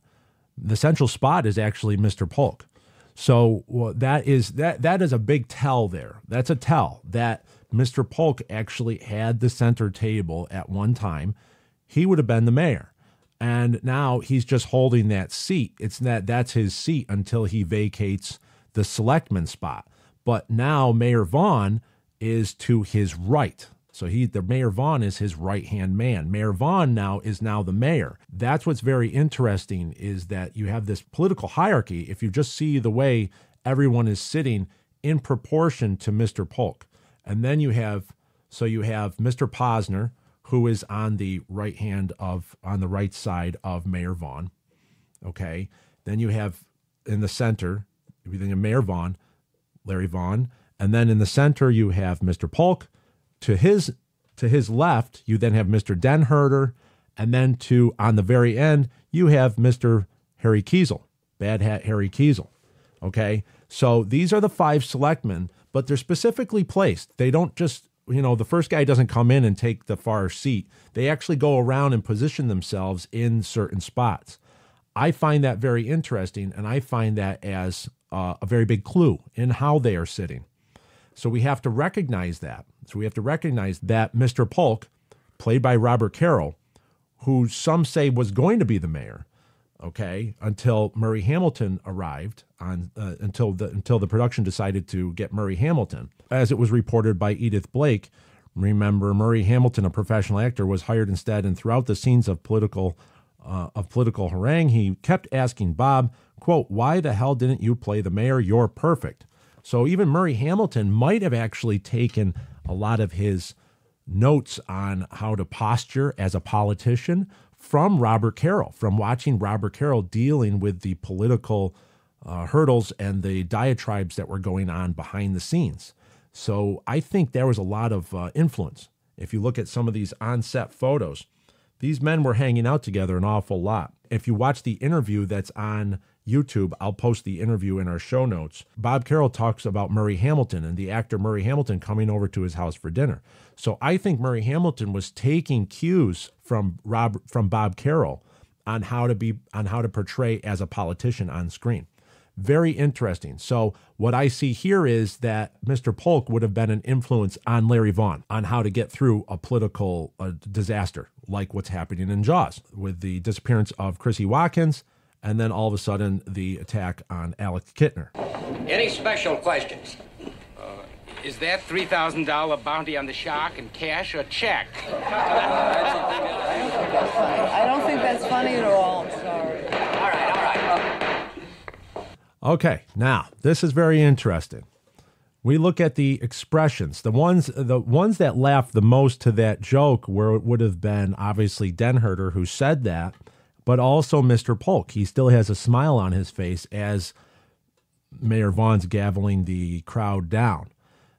S6: The central spot is actually Mr. Polk. So that is a big tell there. That's a tell that Mr. Polk actually had the center table at one time. He would have been the mayor. And now he's just holding that seat. That's his seat until he vacates the selectman spot. But now Mayor Vaughn is to his right. So the Mayor Vaughn is his right-hand man. Mayor Vaughn now is the mayor. That's what's very interesting, is that you have this political hierarchy. If you just see the way everyone is sitting in proportion to Mr. Polk. And then you have Mr. Posner, who is on the right side of Mayor Vaughn. Okay. Then you have in the center, Mayor Vaughn, Larry Vaughn, and then in the center you have Mr. Polk. To his left, you then have Mr. Denherter, and then on the very end, you have Mr. Harry Kiesel, Bad Hat Harry Kiesel. Okay. So these are the 5 selectmen, but they're specifically placed. They don't just, the first guy doesn't come in and take the far seat. They actually go around and position themselves in certain spots. I find that very interesting, and I find that as a very big clue in how they are sitting. So we have to recognize that. So we have to recognize that Mr. Polk, played by Robert Carroll, who some say was going to be the mayor, okay, until Murray Hamilton arrived, until the production decided to get Murray Hamilton. As it was reported by Edith Blake, Remember, Murray Hamilton, a professional actor, was hired instead, and throughout the scenes of political harangue, he kept asking Bob, quote, "Why the hell didn't you play the mayor? You're perfect." So even Murray Hamilton might have actually taken a lot of his notes on how to posture as a politician from Robert Carroll, from watching Robert Carroll dealing with the political hurdles and the diatribes that were going on behind the scenes. So I think there was a lot of influence. If you look at some of these on-set photos, these men were hanging out together an awful lot. If you watch the interview that's on YouTube, I'll post the interview in our show notes. Bob Carroll talks about Murray Hamilton and the actor Murray Hamilton coming over to his house for dinner. So I think Murray Hamilton was taking cues from Bob Carroll on how to portray as a politician on screen. Very interesting. So what I see here is that Mr. Polk would have been an influence on Larry Vaughn on how to get through a political disaster like what's happening in Jaws with the disappearance of Chrissy Watkins and then all of a sudden the attack on Alex Kittner.
S2: Any special questions?
S3: Is that $3,000 bounty on the shark in cash or check?
S7: I don't think that's funny at all. I'm sorry.
S2: All right.
S6: Okay, now this is very interesting. We look at the expressions. The ones that laughed the most to that joke would have been obviously Denherter, who said that, but also Mr. Polk. He still has a smile on his face as Mayor Vaughn's gaveling the crowd down.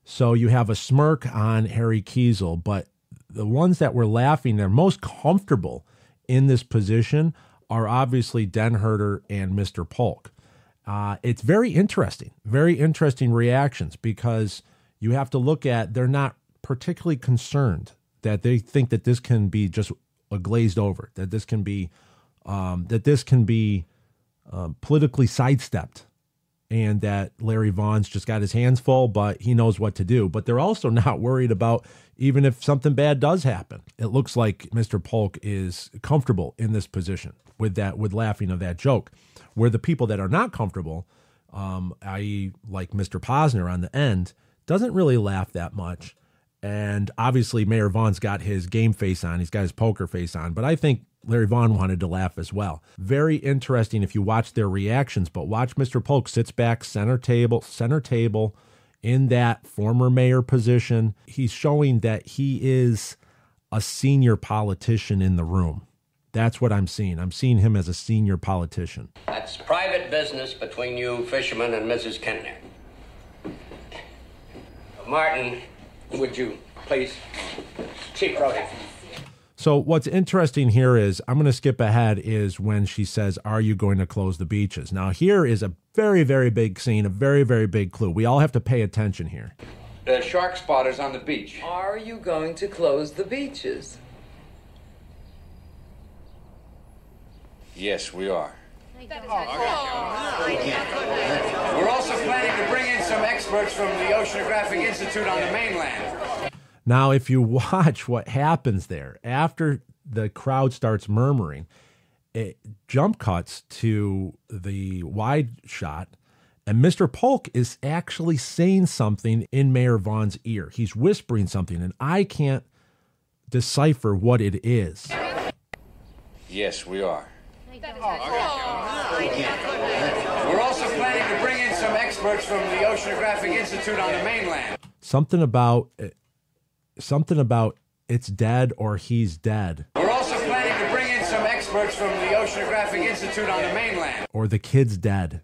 S6: So you have a smirk on Harry Kiesel, but the ones that were laughing, they're most comfortable in this position are obviously Denherter and Mr. Polk. It's very interesting reactions because you have to look at, they're not particularly concerned that they think that this can be just glazed over, that this can be politically sidestepped, and that Larry Vaughn's just got his hands full, but he knows what to do. But they're also not worried about even if something bad does happen. It looks like Mr. Polk is comfortable in this position with laughing of that joke. Where the people that are not comfortable, i.e. like Mr. Posner on the end, doesn't really laugh that much. And obviously Mayor Vaughn's got his game face on. He's got his poker face on. But I think Larry Vaughn wanted to laugh as well. Very interesting if you watch their reactions. But watch Mr. Polk sits back center table in that former mayor position. He's showing that he is a senior politician in the room. That's what I'm seeing. I'm seeing him as a senior politician.
S2: That's private business between you fishermen and Mrs. Kentner. Martin, would you please? Chief Brody.
S6: So what's interesting here is, I'm going to skip ahead, is when she says, "Are you going to close the beaches?" Now here is a very, very big scene, a very, very big clue. We all have to pay attention here.
S9: The shark spotters on the beach.
S7: Are you going to close the beaches?
S9: Yes, we are.
S7: We're
S9: also planning to bring in some experts from the Oceanographic Institute on the mainland.
S6: Now, if you watch what happens there, after the crowd starts murmuring, it jump cuts to the wide shot, and Mr. Polk is actually saying something in Mayor Vaughn's ear. He's whispering something, and I can't decipher what it is.
S9: Yes, we are.
S7: We're
S9: also planning to bring in some experts from the Oceanographic Institute on the mainland.
S6: Something about it's dead or he's dead.
S9: We're also planning to bring in some experts from the Oceanographic Institute on the mainland.
S6: Or the kid's dead.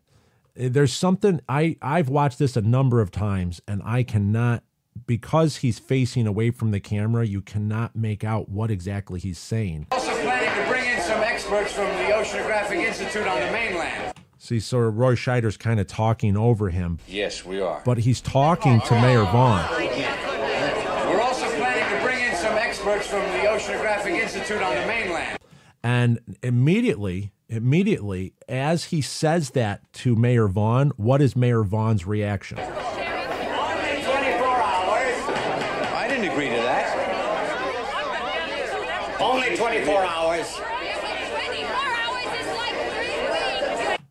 S6: There's something, I've watched this a number of times, and I cannot, because he's facing away from the camera, you cannot make out what exactly he's saying.
S9: Also planning to bring in some experts from the Oceanographic Institute on the mainland.
S6: See, so Roy Scheider's kind of talking over him.
S9: Yes, we are.
S6: But he's talking to Mayor Vaughn.
S9: We're also planning to bring in some experts from the Oceanographic Institute on the mainland.
S6: And immediately, as he says that to Mayor Vaughn, what is Mayor Vaughn's reaction?
S9: Only 24 hours. I didn't agree to that.
S2: Only 24 hours.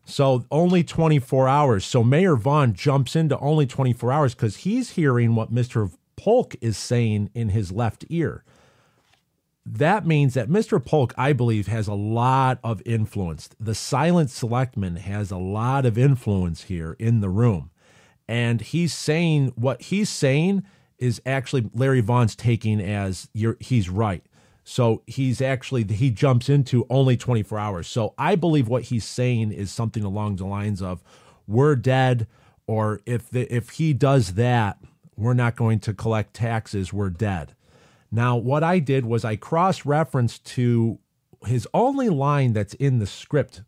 S6: So only 24 hours. So Mayor Vaughn jumps into only 24 hours because he's hearing what Mr. Polk is saying in his left ear. That means that Mr. Polk, I believe, has a lot of influence. The silent selectman has a lot of influence here in the room. And he's saying what he's saying is actually Larry Vaughn's taking as he's right. So he jumps into only 24 hours. So I believe what he's saying is something along the lines of, we're dead, or if he does that, we're not going to collect taxes, we're dead. Now, what I did was I cross-referenced to his only line that's in the script,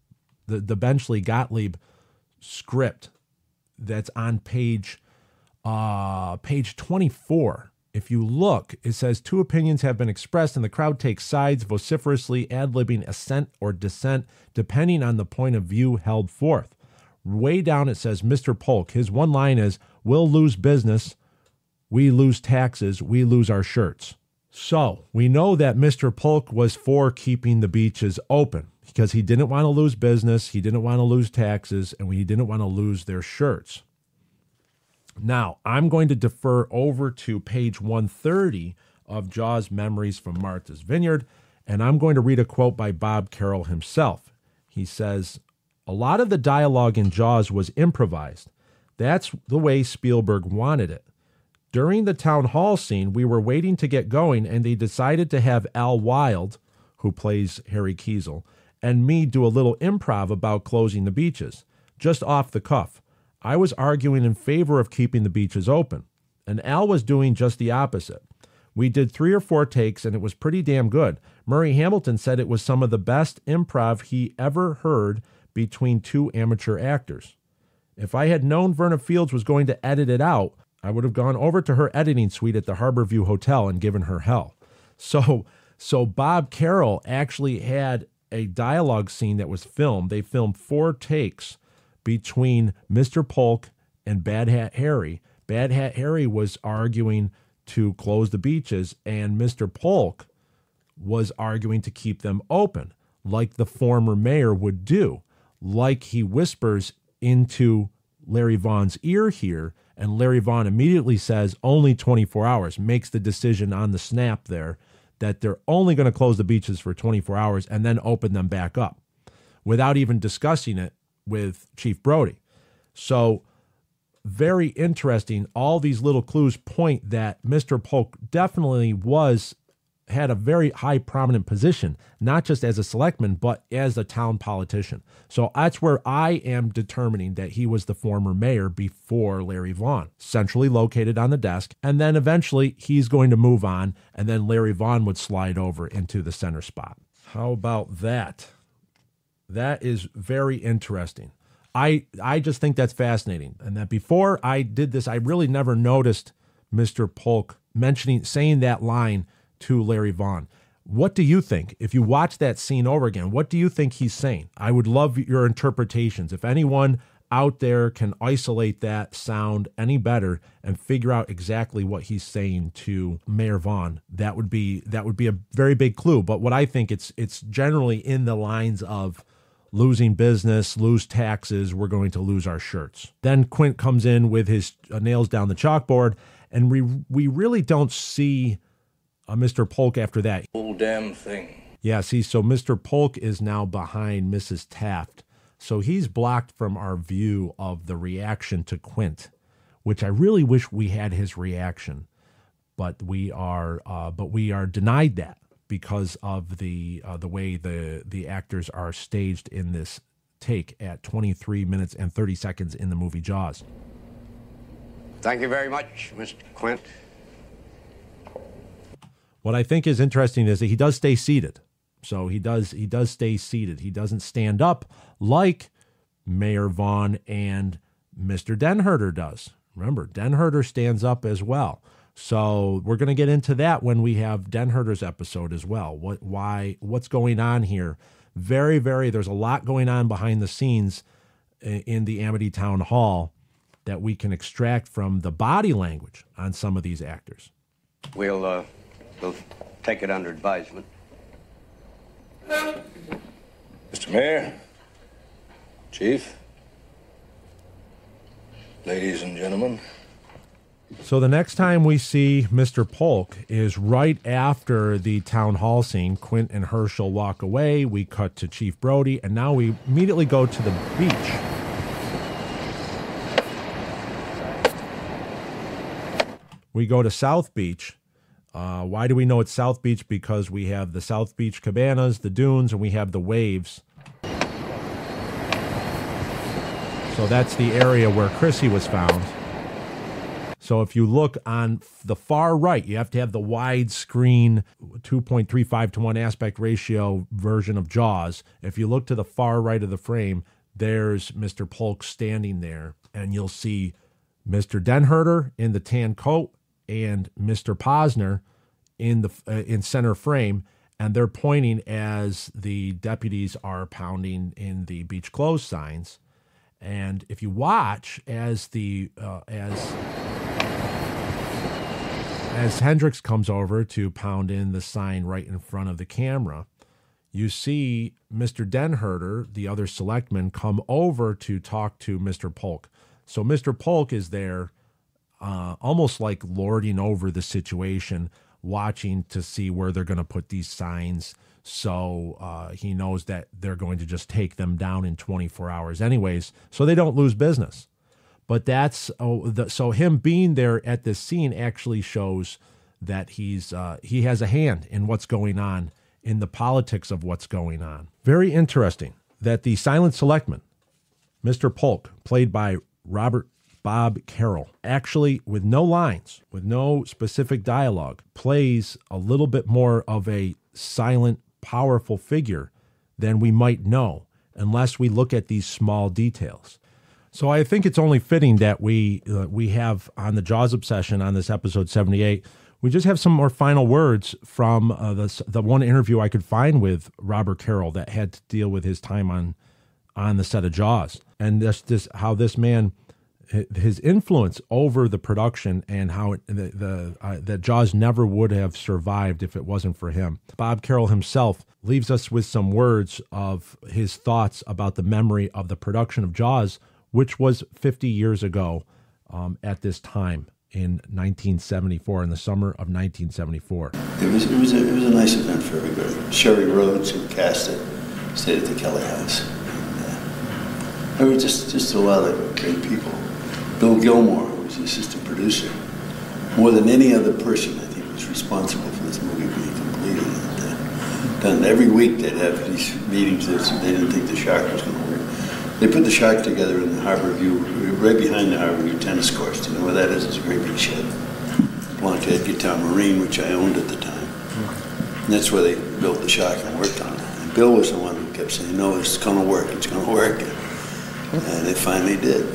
S6: the Benchley Gottlieb script that's on page 24. If you look, it says, 2 opinions have been expressed and the crowd takes sides, vociferously ad-libbing assent or dissent, depending on the point of view held forth. Way down it says, Mr. Polk, his one line is, we'll lose business, we lose taxes, we lose our shirts. So we know that Mr. Polk was for keeping the beaches open because he didn't want to lose business, he didn't want to lose taxes, and he didn't want to lose their shirts. Now, I'm going to defer over to page 130 of Jaws Memories from Martha's Vineyard, and I'm going to read a quote by Bob Carroll himself. He says, a lot of the dialogue in Jaws was improvised. That's the way Spielberg wanted it. During the town hall scene, we were waiting to get going, and they decided to have Al Wilde, who plays Harry Kiesel, and me do a little improv about closing the beaches, just off the cuff. I was arguing in favor of keeping the beaches open, and Al was doing just the opposite. We did 3 or 4 takes, and it was pretty damn good. Murray Hamilton said it was some of the best improv he ever heard between 2 amateur actors. If I had known Verna Fields was going to edit it out, I would have gone over to her editing suite at the Harborview Hotel and given her hell. So Bob Carroll actually had a dialogue scene that was filmed. They filmed 4 takes between Mr. Polk and Bad Hat Harry. Bad Hat Harry was arguing to close the beaches, and Mr. Polk was arguing to keep them open, like the former mayor would do, like he whispers into Larry Vaughn's ear here, and Larry Vaughn immediately says only 24 hours, makes the decision on the snap there that they're only going to close the beaches for 24 hours and then open them back up without even discussing it with Chief Brody. So very interesting. All these little clues point that Mr. Polk definitely had a very high prominent position, not just as a selectman, but as a town politician. So that's where I am determining that he was the former mayor before Larry Vaughn, centrally located on the desk. And then eventually he's going to move on, and then Larry Vaughn would slide over into the center spot. How about that? That is very interesting. I just think that's fascinating. And that before I did this, I really never noticed Mr. Polk saying that line to Larry Vaughn. What do you think? If you watch that scene over again, what do you think he's saying? I would love your interpretations. If anyone out there can isolate that sound any better and figure out exactly what he's saying to Mayor Vaughn, that would be a very big clue. But what I think it's generally in the lines of losing business, lose taxes, we're going to lose our shirts. Then Quint comes in with his nails down the chalkboard, and we really don't see Mr. Polk after that.
S1: Whole damn thing.
S6: Yeah, see, so Mr. Polk is now behind Mrs. Taft. So he's blocked from our view of the reaction to Quint, which I really wish we had his reaction, but we are denied that because of the way the actors are staged in this take at 23 minutes and 30 seconds in the movie Jaws.
S9: Thank you very much, Mr. Quint.
S6: What I think is interesting is that he does stay seated. So he does stay seated. He doesn't stand up like Mayor Vaughn and Mr. Denherter does. Remember, Denherter stands up as well. So we're going to get into that when we have Denherter's episode as well. What's going on here? There's a lot going on behind the scenes in the Amity Townhall that we can extract from the body language on some of these actors.
S9: We'll take it under advisement.
S1: Mr. Mayor, Chief, ladies and gentlemen,
S6: So the next time we see Mr. Polk is right after the town hall scene. Quint and Herschel walk away. We cut to Chief Brody, and now we immediately go to the beach. We go to South Beach. Why do we know it's South Beach? Because we have the South Beach cabanas, the dunes, and we have the waves. So that's the area where Chrissy was found. So if you look on the far right, you have to have the widescreen 2.35 to 1 aspect ratio version of Jaws. If you look to the far right of the frame, there's Mr. Polk standing there, and you'll see Mr. Denherter in the tan coat and Mr. Posner in center frame, and they're pointing as the deputies are pounding in the beach closed signs. And if you watch as Hendricks comes over to pound in the sign right in front of the camera, you see Mr. Denherter, the other selectman, come over to talk to Mr. Polk. So Mr. Polk is there almost like lording over the situation, watching to see where they're going to put these signs. So he knows that they're going to just take them down in 24 hours anyways, so they don't lose business. But that's so him being there at this scene actually shows that he has a hand in what's going on, in the politics of what's going on. Very interesting that the silent selectman, Mr. Polk, played by Bob Carroll, actually with no lines, with no specific dialogue, plays a little bit more of a silent, powerful figure than we might know unless we look at these small details. So I think it's only fitting that we have on the Jaws Obsession on this episode 78, we just have some more final words from the one interview I could find with Robert Carroll that had to deal with his time on the set of Jaws, and this how this man, his influence over the production, and how that Jaws never would have survived if it wasn't for him. Bob Carroll himself leaves us with some words of his thoughts about the memory of the production of Jaws, which was 50 years ago at this time in 1974, in the summer of 1974.
S4: It was a nice event for everybody. Sherry Rhodes, who cast it, stayed at the Kelly House. And, there were just a lot of great people. Bill Gilmore, who was the assistant producer, more than any other person, I think, was responsible for this movie being completed. And, done every week they'd have these meetings. They didn't think the shark was going to work. They put the shark together in the Harbor View, right behind the Harbor View tennis courts. Do you know where that is? It's a great big shed. Belonged to Edgartown Marine, which I owned at the time. And that's where they built the shark and worked on it. And Bill was the one who kept saying, no, it's going to work, it's going to work. And it finally did.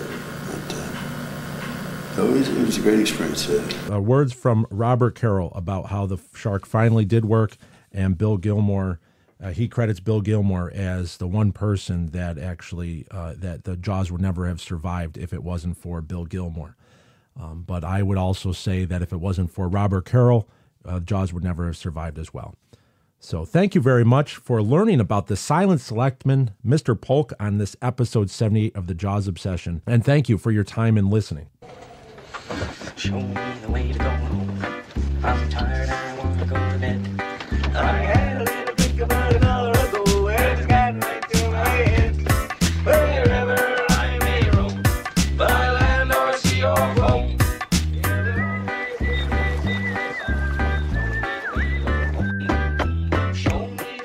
S4: So it was a great experience.
S6: Words from Robert Carroll about how the shark finally did work, and Bill Gilmore, he credits Bill Gilmore as the one person that actually, that the Jaws would never have survived if it wasn't for Bill Gilmore. But I would also say that if it wasn't for Robert Carroll, Jaws would never have survived as well. So thank you very much for learning about the silent selectman, Mr. Polk, on this episode 78 of the Jaws Obsession. And thank you for your time and listening.
S10: Show me the way to go home. I'm tired, I want to go to bed. I had a little think about an hour ago, and it's gotten right to my head. Wherever I may roam, by land or sea or home.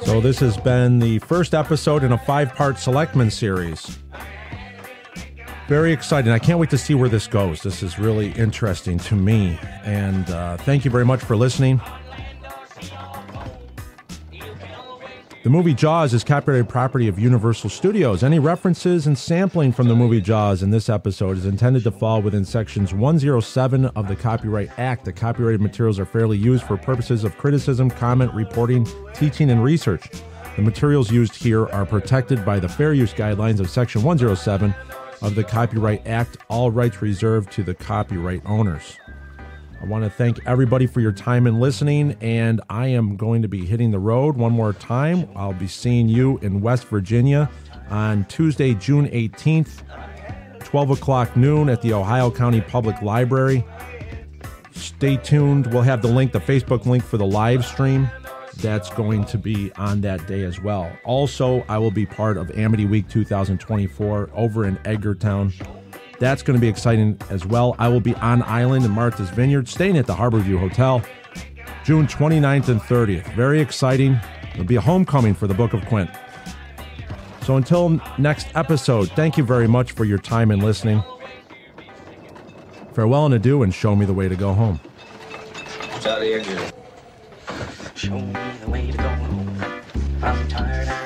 S6: So this has been the first episode in a 5-part Selectmen series. Very exciting. I can't wait to see where this goes. This is really interesting to me. And thank you very much for listening. The movie Jaws is copyrighted property of Universal Studios. Any references and sampling from the movie Jaws in this episode is intended to fall within sections 107 of the Copyright Act. The copyrighted materials are fairly used for purposes of criticism, comment, reporting, teaching, and research. The materials used here are protected by the fair use guidelines of section 107 of the Copyright Act, all rights reserved to the copyright owners. I want to thank everybody for your time and listening, and I am going to be hitting the road one more time. I'll be seeing you in West Virginia on Tuesday, June 18th, 12 o'clock noon at the Ohio County Public Library. stay tuned. We'll have the link, the Facebook link for the live stream. That's going to be on that day as well. Also, I will be part of Amity Week 2024 over in Edgartown. That's going to be exciting as well. I will be on island in Martha's Vineyard, staying at the Harborview Hotel, June 29th and 30th. Very exciting. It'll be a homecoming for the Book of Quint. So until next episode, thank you very much for your time and listening. Farewell and adieu, and show me the way to go home.
S10: Show me the way to go home. I'm tired.